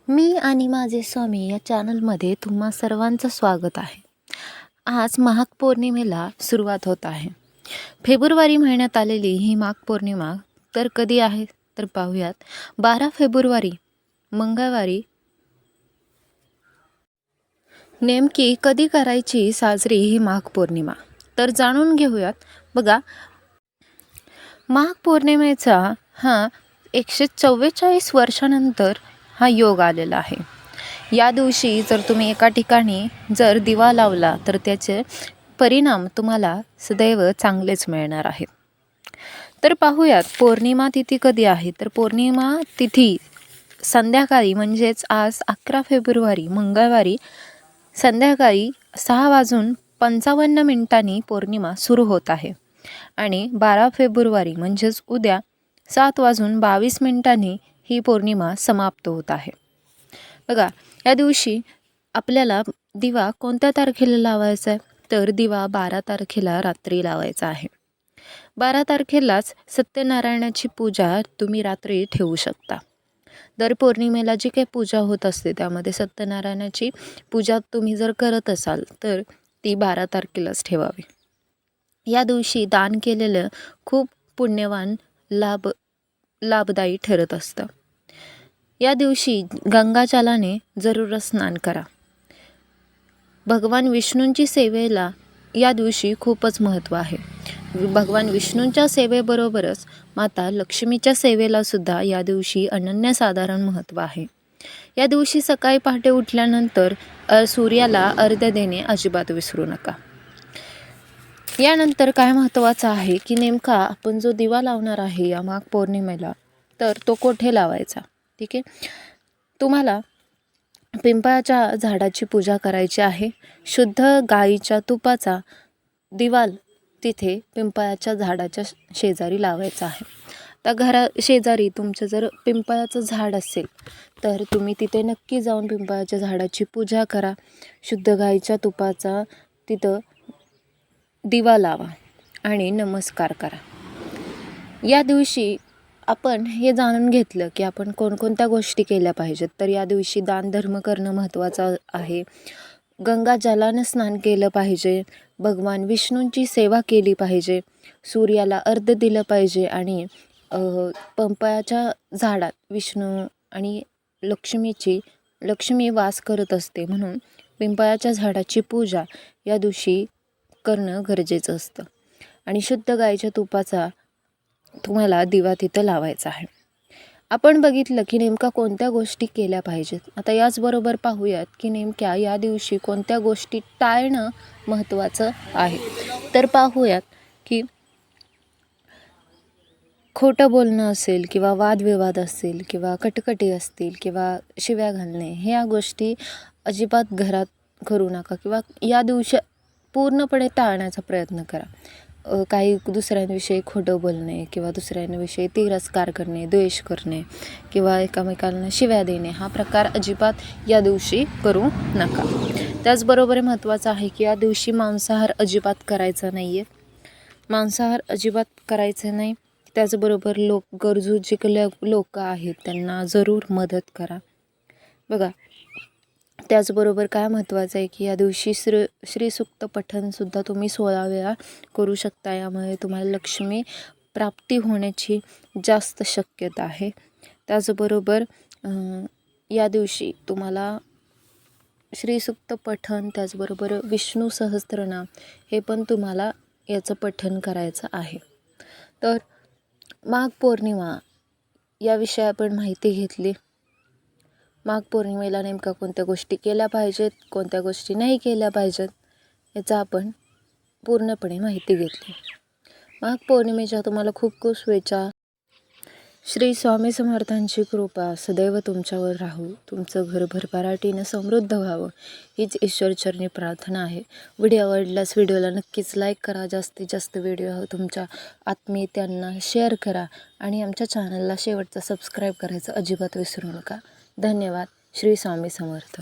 मी आणि माझे स्वामी या चॅनलमध्ये तुम्हा सर्वांचं स्वागत आहे. आज माघ पौर्णिमेला सुरुवात होत आहे. फेब्रुवारी महिन्यात आलेली ही माघ पौर्णिमा तर कधी आहे तर पाहूयात. 12 फेब्रुवारी मंगळवारी नेमकी कधी करायची साजरी ही माघ पौर्णिमा तर जाणून घेऊयात. बघा, माघ पौर्णिमेचा हा 144 वर्षानंतर हा योग आलेला आहे. या दिवशी जर तुम्ही एका ठिकाणी जर दिवा लावला तर त्याचे परिणाम तुम्हाला सदैव चांगलेच मिळणार आहेत. तर पाहूयात पौर्णिमा तिथी कधी आहे. तर पौर्णिमा तिथी संध्याकाळी म्हणजेच आज 11 फेब्रुवारी मंगळवारी संध्याकाळी 6:55 पौर्णिमा सुरू होत आहे आणि 12 फेब्रुवारी म्हणजेच उद्या 7:22 ही पौर्णिमा समाप्त होत आहे. बघा, या दिवशी आपल्याला दिवा कोणत्या तारखेला लावायचा आहे तर दिवा 12 तारखेला रात्री लावायचा आहे. 12 तारखेलाच सत्यनारायणाची पूजा तुम्ही रात्री ठेवू शकता. दर पौर्णिमेला जी काही पूजा होत असते त्यामध्ये सत्यनारायणाची पूजा तुम्ही जर करत असाल तर ती 12 तारखेलाच ठेवावी. या दिवशी दान केलेलं खूप पुण्यवान लाभदायी ठरत असतं. या दिवशी गंगाजलाने जरूर स्नान करा. भगवान विष्णूंची सेवेला या दिवशी खूपच महत्त्व आहे. भगवान विष्णूंच्या सेवेबरोबरच माता लक्ष्मीच्या सेवेला सुद्धा या दिवशी अनन्यसाधारण महत्त्व आहे. या दिवशी सकाळी पहाटे उठल्यानंतर सूर्याला अर्घ्य देणे अजिबात विसरू नका. यानंतर काय महत्त्वाचं आहे की नेमका आपण जो दिवा लावणार आहे या माघ पौर्णिमेला तर तो कोठे लावायचा. ठीक आहे, तुम्हाला पिंपळाच्या झाडाची पूजा करायची आहे. शुद्ध गाईच्या तुपाचा दिवा तिथे पिंपळाच्या झाडाच्या शेजारी लावायचा आहे. तर घरा शेजारी तुमचं जर पिंपळाचं झाड असेल तर तुम्ही तिथे नक्की जाऊन पिंपळाच्या झाडाची पूजा करा. शुद्ध गाईच्या तुपाचा तिथं दिवा लावा आणि नमस्कार करा. या दिवशी आपण हे जाणून घेतलं की आपण कोणकोणत्या गोष्टी केल्या पाहिजेत. तर या दिवशी दानधर्म करणं महत्त्वाचं आहे. गंगाजलानं स्नान केलं पाहिजे. भगवान विष्णूंची सेवा केली पाहिजे. सूर्याला अर्घ्य दिलं पाहिजे आणि पिंपळाच्या झाडात विष्णू आणि लक्ष्मी वास करत असते म्हणून पिंपळाच्या झाडाची पूजा या दिवशी करणं गरजेचं असतं. आणि शुद्ध गाईच्या तुपाचा तुम्हाला दिवा तिथं लावायचा आहे. आपण बघितलं की नेमका कोणत्या गोष्टी केल्या पाहिजेत. आता याचबरोबर पाहूयात की नेमक्या या दिवशी कोणत्या गोष्टी टाळणं महत्त्वाचं आहे. तर पाहूयात की खोटं बोलणं असेल किंवा वादविवाद असेल किंवा कटकटी असतील किंवा शिव्या घालणे ह्या गोष्टी अजिबात घरात करू नका किंवा या दिवशी पूर्णपणे टाळण्याचा प्रयत्न करा. काही दुसऱ्यांविषयी खोटं बोलणे किंवा दुसऱ्यांविषयी तिरस्कार करणे, द्वेष करणे किंवा एकमेकांना शिव्या देणे हा प्रकार अजिबात या दिवशी करू नका. त्याचबरोबर महत्त्वाचं आहे की या दिवशी मांसाहार अजिबात करायचा नाही आहे. मांसाहार अजिबात करायचं नाही. त्याचबरोबर गरजू जे लोक आहेत त्यांना जरूर मदत करा. बघा, त्याचबरोबर काय महत्त्वाचं आहे की या दिवशी श्रीसूक्त पठणसुद्धा तुम्ही 16 वेळा करू शकता. यामुळे तुम्हाला लक्ष्मी प्राप्ती होण्याची जास्त शक्यता आहे. त्याचबरोबर या दिवशी तुम्हाला श्रीसूक्त पठण त्याचबरोबर विष्णू सहस्त्रनाम हे पण तुम्हाला याचं पठण करायचं आहे. तर माघ पौर्णिमा याविषयी आपण माहिती घेतली. माघ पौर्णिमेला नेमका कोणत्या गोष्टी केल्या पाहिजेत, कोणत्या गोष्टी नाही केल्या पाहिजेत याचा आपण पूर्णपणे माहिती घेतली. माघ पौर्णिमेच्या तुम्हाला खूप खूप शुभेच्छा. श्री स्वामी समर्थांची कृपा सदैव तुमच्यावर राहू. तुमचं घर भरभराटीनं समृद्ध व्हावं हीच ईश्वरचरणी प्रार्थना आहे. व्हिडिओ आवडल्यास व्हिडिओला नक्कीच लाईक करा. जास्तीत जास्त व्हिडिओ तुमच्या आत्मीयतांना शेअर करा आणि आमच्या चॅनलला शेवटचं सबस्क्राईब करायचं अजिबात विसरू नका. धन्यवाद. श्री स्वामी समर्थ.